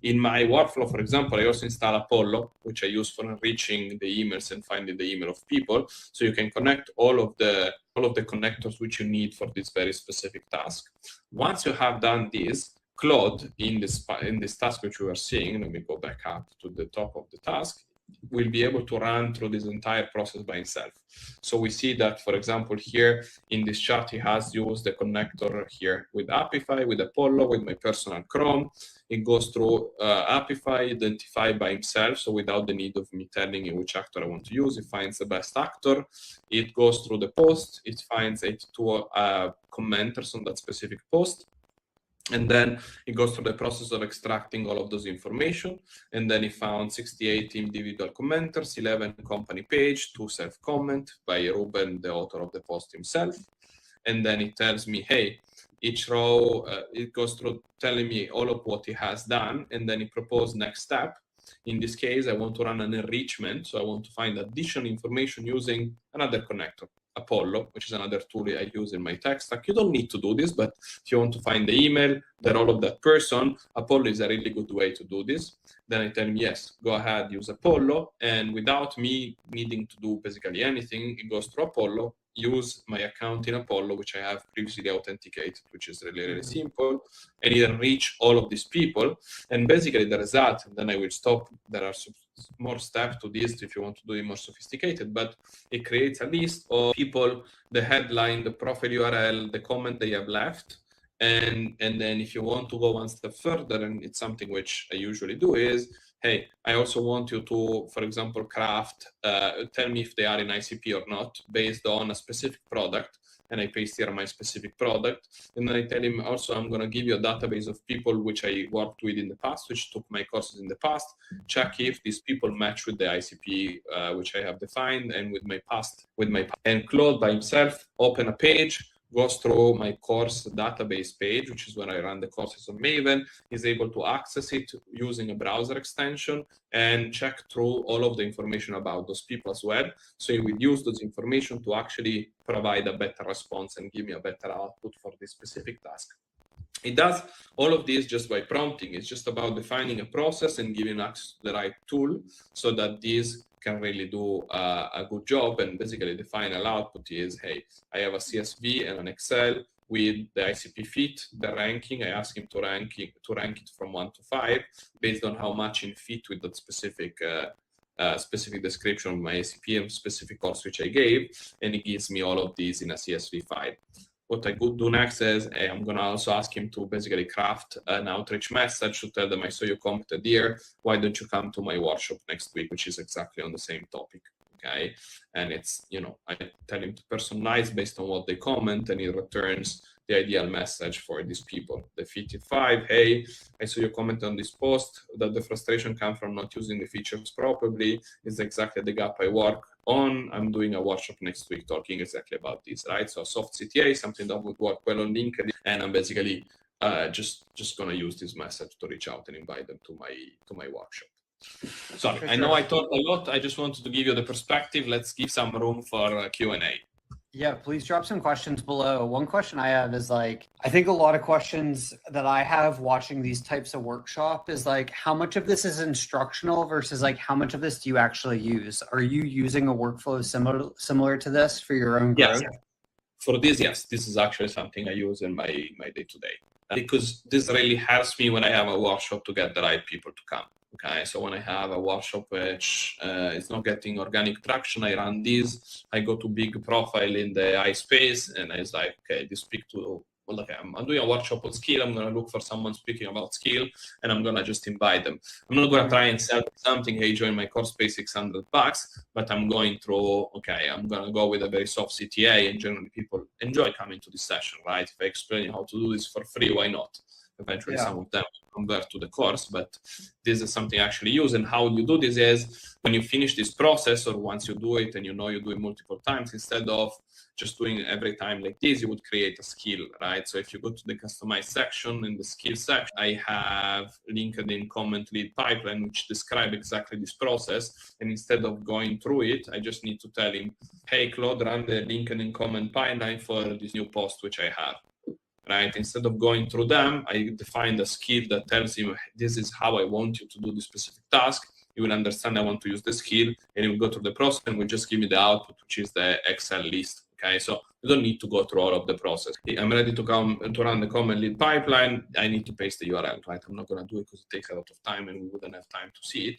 In my workflow, for example, I also install Apollo, which I use for enriching the emails and finding the email of people. So you can connect all of the connectors which you need for this very specific task. Once you have done this, Claude, in this task which we are seeing, let me go back up to the top of the task, will be able to run through this entire process by himself. So we see that, for example, here in this chart, he has used the connector here with Apify, with Apollo, with my personal Chrome. It goes through Apify, identified by himself, so without the need of me telling you which actor I want to use. It finds the best actor. It goes through the post. It finds 82 commenters on that specific post. And then it goes through the process of extracting all of those information. And then it found 68 individual commenters, 11 company page, 2 self-comment by Ruben, the author of the post himself. And then it tells me, hey, each row, it goes through telling me all of what he has done. And then it proposed next step. In this case, I want to run an enrichment. So I want to find additional information using another connector, Apollo, which is another tool I use in my tech stack. You don't need to do this, but if you want to find the email, the role of that person, Apollo is a really good way to do this. Then I tell him, yes, go ahead, use Apollo. And without me needing to do basically anything, it goes through Apollo, use my account in Apollo, which I have previously authenticated, which is really, really simple, and it enrich all of these people. And basically the result, and then I will stop. There are more steps to this if you want to do it more sophisticated, but it creates a list of people, the headline, the profile URL, the comment they have left. And then if you want to go one step further, and it's something which I usually do, is, hey, I also want you to, for example, tell me if they are in ICP or not based on a specific product. And I paste here my specific product. And then I tell him also, I'm going to give you a database of people which I worked with in the past, which took my courses in the past. Check if these people match with the ICP which I have defined and with my past. And Claude by himself open a page, goes through my course database page, which is where I run the courses on Maven, is able to access it using a browser extension and check through all of the information about those people as well. So you will use those information to actually provide a better response and give me a better output for this specific task. It does all of this just by prompting. It's just about defining a process and giving us the right tool so that this can really do a good job. And basically the final output is, hey, I have a CSV and an Excel with the ICP fit, the ranking. I ask him to rank it from 1 to 5 based on how much in fit with that specific description of my ICP and specific course which I gave, and it gives me all of these in a CSV file. What I could do next is I'm going to also ask him to basically craft an outreach message to tell them, I saw you commented here, why don't you come to my workshop next week, which is exactly on the same topic, okay? And it's, I tell him to personalize based on what they comment, and he returns the ideal message for these people. The 55, hey, I saw your comment on this post, that the frustration comes from not using the features properly, is exactly the gap I work on. I'm doing a workshop next week talking exactly about this, right? So soft CTA, something that would work well on LinkedIn, and I'm basically just going to use this message to reach out and invite them to my workshop. Sorry, I know I talked a lot. I just wanted to give you the perspective. Let's give some room for Q&A. Yeah, please drop some questions below. One question I have is I think a lot of questions that I have watching these types of workshop is how much of this is instructional versus how much of this do you actually use? Are you using a workflow similar to this for your own growth? Yes. For this, yes, this is actually something I use in my day-to-day, because this really helps me when I have a workshop to get the right people to come. Okay, so when I have a workshop which is not getting organic traction, I run this, I go to big profile in the iSpace, and I was like, okay, this speak to, well, okay, I'm doing a workshop on skill, I'm going to look for someone speaking about skill, and I'm going to just invite them. I'm not going to try and sell something, hey, join my course, pay $600, but I'm going through, okay, I'm going to go with a very soft CTA, and generally people enjoy coming to this session, right? If I explain how to do this for free, why not? Eventually, some of them convert to the course, but this is something I actually use. And how you do this is when you finish this process, or once you do it and you do it multiple times, instead of just doing it every time like this, you would create a skill, right? So if you go to the customize section, in the skill section, I have LinkedIn comment lead pipeline, which describe exactly this process. And instead of going through it, I just need to tell him, hey, Claude, run the LinkedIn comment pipeline for this new post, which I have. right? Instead of going through them, I defined a skill that tells him, this is how I want you to do this specific task. You will understand I want to use the skill, and you will go through the process and will just give me the output, which is the Excel list. Okay, so you don't need to go through all of the process. I'm ready to run the comment lead pipeline. I need to paste the URL, right? I'm not going to do it because it takes a lot of time and we wouldn't have time to see it.